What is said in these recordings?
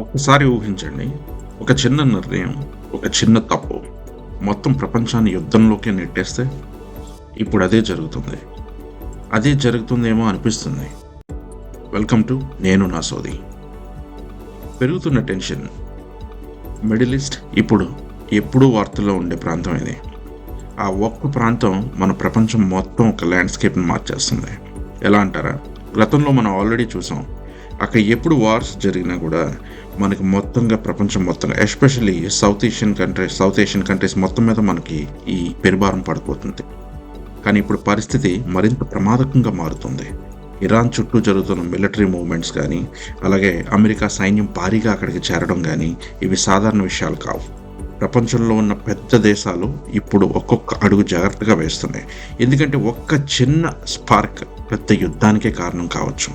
ఒక్కసారి ఊహించండి. ఒక చిన్న నిర్ణయం, ఒక చిన్న తప్పు మొత్తం ప్రపంచాన్ని యుద్ధంలోకి నెట్టేస్తే ఇప్పుడు అదే జరుగుతుంది. అదే జరుగుతుందేమో అనిపిస్తుంది. వెల్కమ్ టు నేను నా సోది. పెరుగుతున్న టెన్షన్. మిడిల్ ఈస్ట్ ఇప్పుడు ఎప్పుడూ వార్తల్లో ఉండే ప్రాంతం ఇది. ఆ ఒక్క ప్రాంతం మన ప్రపంచం మొత్తం ఒక ల్యాండ్స్కేప్ని మార్చేస్తుంది. ఎలా అంటారా? గతంలో మనం ఆల్రెడీ చూసాం. అక్కడ ఎప్పుడు వార్స్ జరిగినా కూడా మనకి మొత్తంగా ప్రపంచం మొత్తంగా ఎస్పెషల్లీ సౌత్ ఏషియన్ కంట్రీస్ మొత్తం మీద మనకి ఈ పెరుభారం పడిపోతుంది. కానీ ఇప్పుడు పరిస్థితి మరింత ప్రమాదకంగా మారుతుంది. ఇరాన్ చుట్టూ జరుగుతున్న మిలిటరీ మూవ్మెంట్స్ కానీ, అలాగే అమెరికా సైన్యం భారీగా అక్కడికి చేరడం కానీ ఇవి సాధారణ విషయాలు కావు. ప్రపంచంలో ఉన్న పెద్ద దేశాలు ఇప్పుడు ఒక్కొక్క అడుగు జాగ్రత్తగా వేస్తున్నాయి. ఎందుకంటే ఒక్క చిన్న స్పార్క్ పెద్ద యుద్ధానికే కారణం కావచ్చు.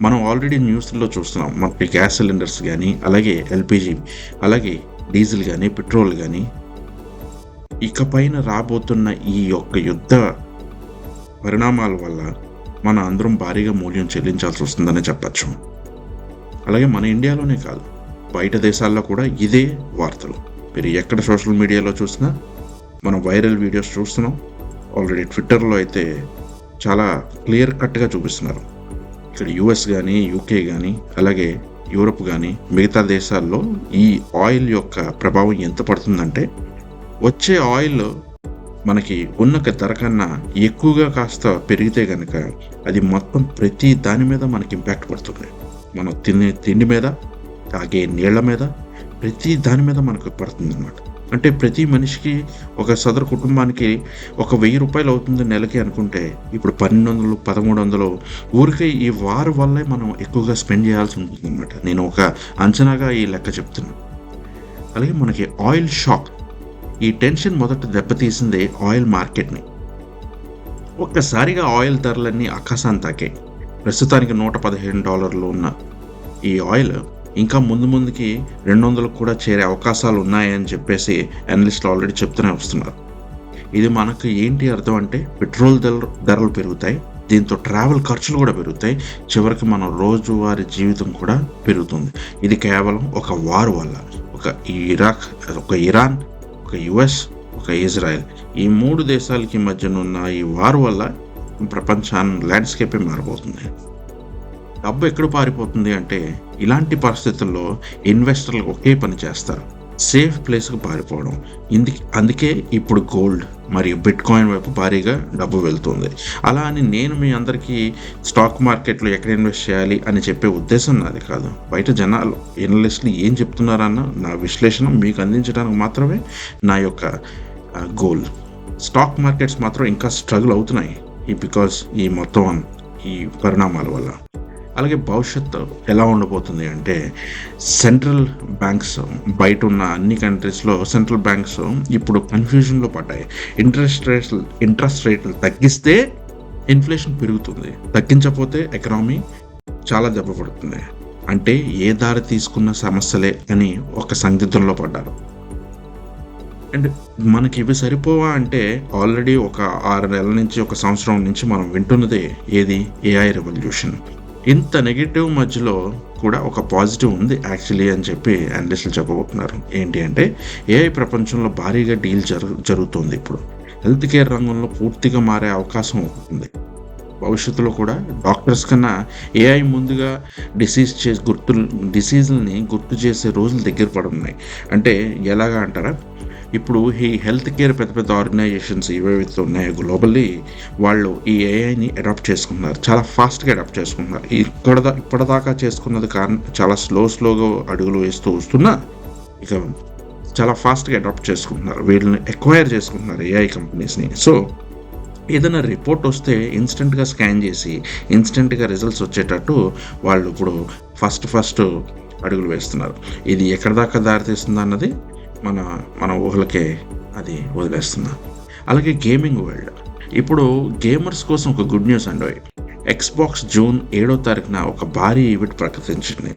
మనం ఆల్రెడీ న్యూస్లో చూస్తున్నాం. మనకి గ్యాస్ సిలిండర్స్ కానీ, అలాగే ఎల్పిజి, అలాగే డీజిల్ కానీ, పెట్రోల్ కానీ, ఇకపైన రాబోతున్న ఈ యొక్క యుద్ధ పరిణామాల వల్ల మన అందరం భారీగా మూల్యం చెల్లించాల్సి వస్తుందని చెప్పచ్చు. అలాగే మన ఇండియాలోనే కాదు, బయట దేశాల్లో కూడా ఇదే వార్తలు. మీరు ఎక్కడ సోషల్ మీడియాలో చూసినా మనం వైరల్ వీడియోస్ చూస్తున్నాం. ఆల్రెడీ ట్విట్టర్లో అయితే చాలా క్లియర్ కట్గా చూపిస్తున్నారు. ఇక్కడ యుఎస్ కానీ, యూకే కానీ, అలాగే యూరప్ కానీ, మిగతా దేశాల్లో ఈ ఆయిల్ యొక్క ప్రభావం ఎంత పడుతుందంటే, వచ్చే ఆయిల్ మనకి ఉన్న ధర కన్నా ఎక్కువగా కాస్త పెరిగితే కనుక అది మొత్తం ప్రతి దాని మీద మనకి ఇంపాక్ట్ పడుతుంది. మనం తినే తిండి మీద, తాగే నీళ్ల మీద, ప్రతి దాని మీద మనకు పడుతుంది అన్నమాట. అంటే ప్రతి మనిషికి, ఒక సదరు కుటుంబానికి ఒక 1000 రూపాయలు అవుతుంది నెలకి అనుకుంటే, ఇప్పుడు 1200, 1300 ఊరికే ఈ వార్ వల్లే మనం ఎక్కువగా స్పెండ్ చేయాల్సి ఉంటుంది అన్నమాట. నేను ఒక అంచనాగా ఈ లెక్క చెప్తున్నాను. అలాగే మనకి ఆయిల్ షాక్. ఈ టెన్షన్ మొదట దెబ్బతీసిందే ఆయిల్ మార్కెట్ని. ఒక్కసారిగా ఆయిల్ ధరలన్నీ ఆకాశాన్ని తాకాయి. ప్రస్తుతానికి $115 ఉన్న ఈ ఆయిల్ ఇంకా ముందుకి 200 కూడా చేరే అవకాశాలు ఉన్నాయని చెప్పేసి అనలిస్టులు ఆల్రెడీ చెప్తూనే వస్తున్నారు. ఇది మనకు ఏంటి అర్థం అంటే, పెట్రోల్ ధరలు పెరుగుతాయి, దీంతో ట్రావెల్ ఖర్చులు కూడా పెరుగుతాయి, చివరికి మన రోజువారీ జీవితం కూడా పెరుగుతుంది. ఇది కేవలం ఒక వార్ వల్ల. ఒక ఇరాన్, ఒక యుఎస్, ఒక ఇజ్రాయెల్, ఈ 3 దేశాలకి మధ్యనున్న ఈ వార్ వల్ల ప్రపంచాన్ని ల్యాండ్స్కేపే మారిపోతుంది. డబ్బు ఎక్కడ పారిపోతుంది అంటే, ఇలాంటి పరిస్థితుల్లో ఇన్వెస్టర్లు ఒకే పని చేస్తారు: సేఫ్ ప్లేస్కి పారిపోవడం. అందుకే ఇప్పుడు గోల్డ్ మరియు బిట్కాయిన్ వైపు భారీగా డబ్బు వెళ్తుంది. అలా అని నేను మీ అందరికీ స్టాక్ మార్కెట్లో ఎక్కడ ఇన్వెస్ట్ చేయాలి అని చెప్పే ఉద్దేశం నాది కాదు. బయట జనాలు, ఎనలిస్టులు ఏం చెప్తున్నారన్న నా విశ్లేషణ మీకు అందించడానికి మాత్రమే నా యొక్క గోల్. స్టాక్ మార్కెట్స్ మాత్రం ఇంకా స్ట్రగుల్ అవుతున్నాయి బికాస్ ఈ మొత్తం ఈ పరిణామాల వల్ల. అలాగే భవిష్యత్తు ఎలా ఉండబోతుంది అంటే, సెంట్రల్ బ్యాంక్స్, బయట ఉన్న అన్ని కంట్రీస్లో సెంట్రల్ బ్యాంక్స్ ఇప్పుడు కన్ఫ్యూజన్లో పడ్డాయి. ఇంట్రెస్ట్ రేట్లు తగ్గిస్తే ఇన్ఫ్లేషన్ పెరుగుతుంది, తగ్గించకపోతే ఎకనామీ చాలా దెబ్బ పడుతుంది. అంటే ఏ దారి తీసుకున్న సమస్యలే అని ఒక సందిగ్ధంలో పడ్డారు. అండ్ మనకి ఇవి సరిపోవా అంటే, ఆల్రెడీ ఒక 6 నెలల నుంచి, ఒక సంవత్సరం నుంచి మనం వింటున్నదే ఏది? AI revolution. ఇంత నెగిటివ్ మధ్యలో కూడా ఒక పాజిటివ్ ఉంది యాక్చువల్లీ అని చెప్పి అనలిస్టులు చెప్పబోతున్నారు. ఏంటి అంటే, ఏఐ ప్రపంచంలో భారీగా డీల్ జరుగుతుంది. ఇప్పుడు హెల్త్ కేర్ రంగంలో పూర్తిగా మారే అవకాశం ఉంటుంది. భవిష్యత్తులో కూడా డాక్టర్స్ కన్నా ఏఐ ముందుగా డిసీజ్ని గుర్తు చేసే రోజులు దగ్గర పడున్నాయి. అంటే ఎలాగా అంటారా, ఇప్పుడు ఈ హెల్త్ కేర్ పెద్ద ఆర్గనైజేషన్స్ ఏవైతే ఉన్నాయో గ్లోబల్లీ, వాళ్ళు ఈ ఏఐని అడాప్ట్ చేసుకున్నారు, చాలా ఫాస్ట్గా అడాప్ట్ చేసుకున్నారు. ఇప్పటిదాకా చేసుకున్నది కారణం చాలా స్లోగా అడుగులు వేస్తూ వస్తున్నా, ఇక చాలా ఫాస్ట్గా అడాప్ట్ చేసుకుంటున్నారు. వీళ్ళని ఎక్వైర్ చేసుకుంటున్నారు ఏఐ కంపెనీస్ని. సో ఏదైనా రిపోర్ట్ వస్తే ఇన్స్టెంట్గా స్కాన్ చేసి ఇన్స్టెంట్గా రిజల్ట్స్ వచ్చేటట్టు వాళ్ళు ఇప్పుడు ఫస్ట్ అడుగులు వేస్తున్నారు. ఇది ఎక్కడి దాకా దారితీస్తుంది అన్నది మన ఊహలకే అది వదిలేస్తున్నా. అలాగే గేమింగ్ వరల్డ్. ఇప్పుడు గేమర్స్ కోసం ఒక గుడ్ న్యూస్ అండి. ఎక్స్బాక్స్ జూన్ 7వ తారీఖున ఒక భారీ ఈవెంట్ ప్రకటించింది.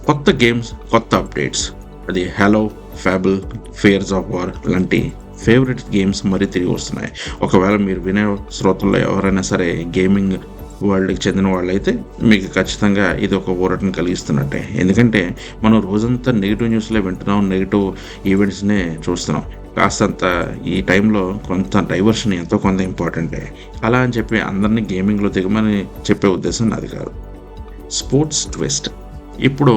కొత్త గేమ్స్, కొత్త అప్డేట్స్. అది హలో, ఫ్యాబుల్, ఫేర్స్ ఆఫ్ వార్ లాంటి ఫేవరెట్ గేమ్స్ మరీ తిరిగి వస్తున్నాయి. ఒకవేళ మీరు వినే శ్రోతల్లో ఎవరైనా సరే గేమింగ్ వరల్డ్కి చెందిన వాళ్ళైతే మీకు ఖచ్చితంగా ఇది ఒక ఊరటను కలిగిస్తున్నట్టే. ఎందుకంటే మనం రోజంతా నెగిటివ్ న్యూస్లే వింటున్నాం, నెగిటివ్ ఈవెంట్స్నే చూస్తున్నాం. కాస్తంత ఈ టైంలో కొంత డైవర్షన్ ఎంతో కొంత ఇంపార్టెంటే. అలా అని చెప్పి అందరినీ గేమింగ్లో దిగమని చెప్పే ఉద్దేశం నాది కాదు. Sports twist. ఇప్పుడు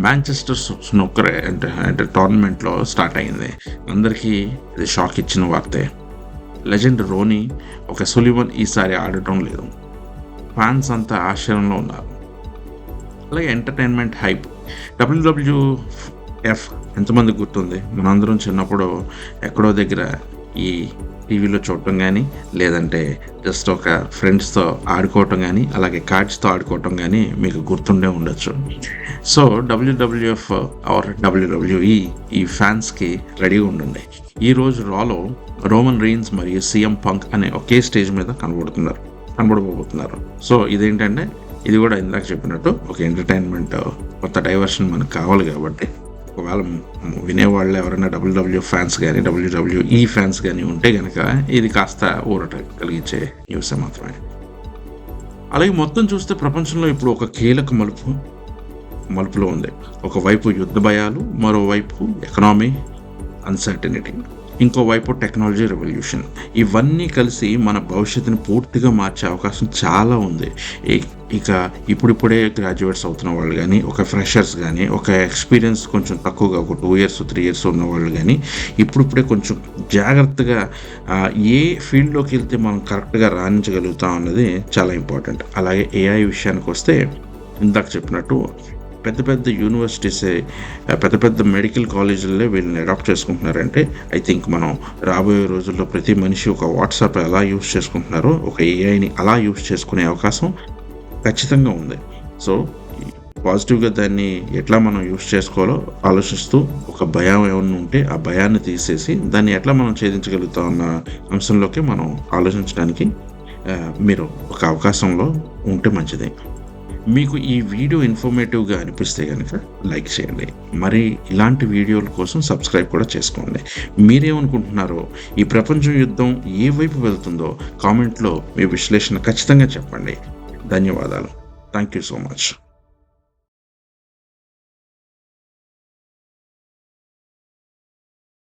మాంచెస్టర్ స్నూకర్ అంటే టోర్నమెంట్లో స్టార్ట్ అయింది. అందరికీ ఇది షాక్ ఇచ్చిన వార్తే. లెజెండ్ రోనీ ఒక సులివన్ ఈసారి ఆడటం లేదు. ఫ్యాన్స్ అంతా ఆశ్చర్యంలో ఉన్నారు. అలాగే ఎంటర్టైన్మెంట్ హైప్. WWF ఎంతమంది గుర్తుంది? మనందరం చిన్నప్పుడు ఎక్కడో దగ్గర ఈ టీవీలో చూడటం కానీ, లేదంటే జస్ట్ ఒక ఫ్రెండ్స్తో ఆడుకోవటం కానీ, అలాగే కార్డ్స్తో ఆడుకోవటం కానీ మీకు గుర్తుండే ఉండొచ్చు. సో WWF ఆర్ WWE ఈ ఫ్యాన్స్కి రెడీగా ఉండండి. ఈరోజు రాలో రోమన్ రీన్స్ మరియు CM పంక్ అనే ఒకే స్టేజ్ మీద కనబడబోతున్నారు. సో ఇదేంటంటే ఇది కూడా ఇందాక చెప్పినట్టు ఒక ఎంటర్టైన్మెంట్, కొత్త డైవర్షన్ మనకు కావాలి. కాబట్టి ఒకవేళ వినేవాళ్ళు ఎవరైనా WWF ఫ్యాన్స్ కానీ WWE ఫ్యాన్స్ కానీ ఉంటే కనుక ఇది కాస్త ఊరట కలిగించే న్యూస్ మాత్రమే. అలాగే మొత్తం చూస్తే ప్రపంచంలో ఇప్పుడు ఒక కీలక మలుపులో ఉంది. ఒకవైపు యుద్ధ భయాలు, మరోవైపు ఎకనామీ అన్సర్టనిటీ, ఇంకోవైపు టెక్నాలజీ రెవల్యూషన్. ఇవన్నీ కలిసి మన భవిష్యత్తుని పూర్తిగా మార్చే అవకాశం చాలా ఉంది. ఇక ఇప్పుడిప్పుడే గ్రాడ్యుయేట్స్ అవుతున్న వాళ్ళు కానీ, ఒక ఫ్రెషర్స్ కానీ, ఒక ఎక్స్పీరియన్స్ కొంచెం తక్కువగా ఒక 2 years 3 years ఉన్న వాళ్ళు కానీ ఇప్పుడిప్పుడే కొంచెం జాగ్రత్తగా ఏ ఫీల్డ్లోకి వెళ్తే మనం కరెక్ట్గా రాణించగలుగుతాం అన్నది చాలా ఇంపార్టెంట్. అలాగే AI విషయానికి వస్తే ఇందాక చెప్పినట్టు పెద్ద యూనివర్సిటీసే, పెద్ద మెడికల్ కాలేజీలే వీళ్ళని అడాప్ట్ చేసుకుంటున్నారంటే ఐ థింక్ మనం రాబోయే రోజుల్లో ప్రతి మనిషి ఒక వాట్సాప్ ఎలా యూస్ చేసుకుంటున్నారో ఒక AIని అలా యూస్ చేసుకునే అవకాశం ఖచ్చితంగా ఉంది. సో పాజిటివ్గా దాన్ని ఎట్లా మనం యూస్ చేసుకోవాలో ఆలోచిస్తూ, ఒక భయం ఏమన్నా ఉంటే ఆ భయాన్ని తీసేసి దాన్ని ఎట్లా మనం ఛేదించగలుగుతాం అన్న అంశంలోకి మనం ఆలోచించడానికి మీరు ఒక అవకాశంలో ఉంటే మంచిది. మీకు ఈ వీడియో ఇన్ఫర్మేటివ్గా అనిపిస్తే కనుక లైక్ చేయండి. మరి ఇలాంటి వీడియోల కోసం సబ్స్క్రైబ్ కూడా చేసుకోండి. మీరేమనుకుంటున్నారో, ఈ ప్రపంచం యుద్ధం ఏ వైపు వెళ్తుందో కామెంట్లో మీ విశ్లేషణ ఖచ్చితంగా చెప్పండి. ధన్యవాదాలు. Thank you so much.